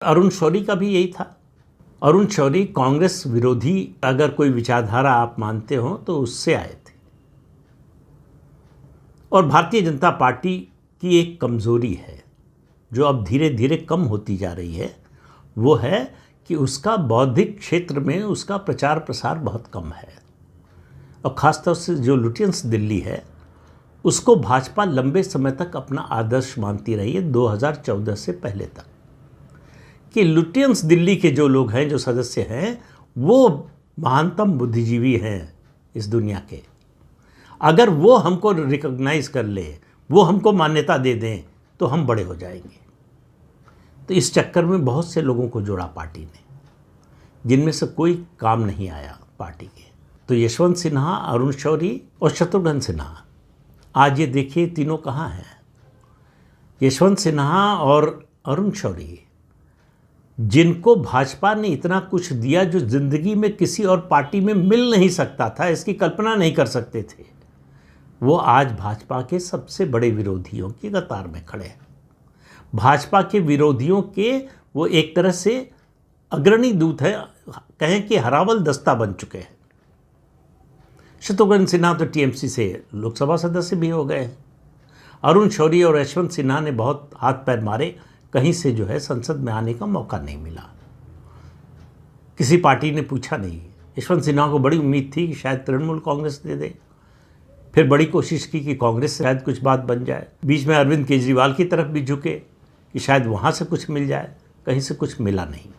अरुण शौरी का भी यही था। अरुण शौरी कांग्रेस विरोधी अगर कोई विचारधारा आप मानते हो तो उससे आए थे। और भारतीय जनता पार्टी की एक कमज़ोरी है जो अब धीरे धीरे कम होती जा रही है, वो है कि उसका बौद्धिक क्षेत्र में उसका प्रचार प्रसार बहुत कम है। और ख़ासतौर से जो लुटियंस दिल्ली है उसको भाजपा लंबे समय तक अपना आदर्श मानती रही है, 2014 से पहले तक, कि लुटियंस दिल्ली के जो लोग हैं, जो सदस्य हैं, वो महानतम बुद्धिजीवी हैं इस दुनिया के। अगर वो हमको रिकॉग्नाइज कर ले, वो हमको मान्यता दे दें तो हम बड़े हो जाएंगे। तो इस चक्कर में बहुत से लोगों को जोड़ा पार्टी ने, जिनमें से कोई काम नहीं आया पार्टी के। तो यशवंत सिन्हा, अरुण शौरी और शत्रुघ्न सिन्हा, आज ये देखिए तीनों कहाँ हैं। यशवंत सिन्हा और अरुण शौरी, जिनको भाजपा ने इतना कुछ दिया जो जिंदगी में किसी और पार्टी में मिल नहीं सकता था, इसकी कल्पना नहीं कर सकते थे, वो आज भाजपा के सबसे बड़े विरोधियों की कतार में खड़े हैं। भाजपा के विरोधियों के वो एक तरह से अग्रणी दूत है, कहें कि हरावल दस्ता बन चुके हैं। शत्रुघ्न सिन्हा तो टीएमसी से लोकसभा सदस्य भी हो गए हैं। अरुण शौरी और यशवंत सिन्हा ने बहुत हाथ पैर मारे, कहीं से जो है संसद में आने का मौका नहीं मिला, किसी पार्टी ने पूछा नहीं। यशवंत सिन्हा को बड़ी उम्मीद थी कि शायद तृणमूल कांग्रेस दे दे, फिर बड़ी कोशिश की कि कांग्रेस से शायद कुछ बात बन जाए, बीच में अरविंद केजरीवाल की तरफ भी झुके कि शायद वहाँ से कुछ मिल जाए, कहीं से कुछ मिला नहीं।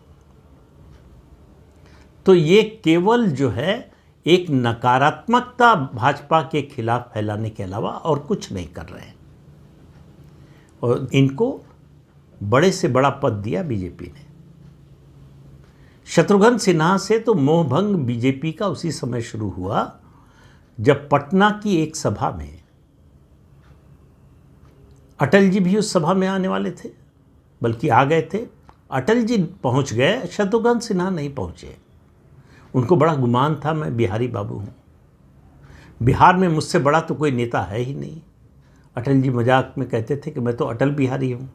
तो ये केवल जो है एक नकारात्मकता भाजपा के खिलाफ फैलाने के अलावा और कुछ नहीं कर रहे हैं। और इनको बड़े से बड़ा पद दिया बीजेपी ने। शत्रुघ्न सिन्हा से तो मोहभंग बीजेपी का उसी समय शुरू हुआ जब पटना की एक सभा में अटल जी भी उस सभा में आने वाले थे, बल्कि आ गए थे। अटल जी पहुंच गए, शत्रुघ्न सिन्हा नहीं पहुंचे। उनको बड़ा गुमान था, मैं बिहारी बाबू हूँ, बिहार में मुझसे बड़ा तो कोई नेता है ही नहीं। अटल जी मजाक में कहते थे कि मैं तो अटल बिहारी हूँ।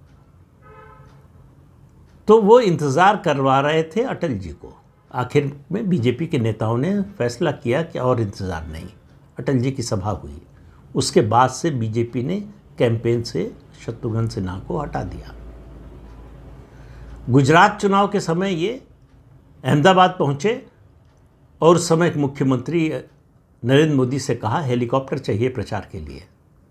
तो वो इंतज़ार करवा रहे थे अटल जी को। आखिर में बीजेपी के नेताओं ने फैसला किया कि और इंतज़ार नहीं, अटल जी की सभा हुई। उसके बाद से बीजेपी ने कैंपेन से शत्रुघ्न सिन्हा को हटा दिया। गुजरात चुनाव के समय ये अहमदाबाद पहुँचे और उस समय मुख्यमंत्री नरेंद्र मोदी से कहा हेलीकॉप्टर चाहिए प्रचार के लिए।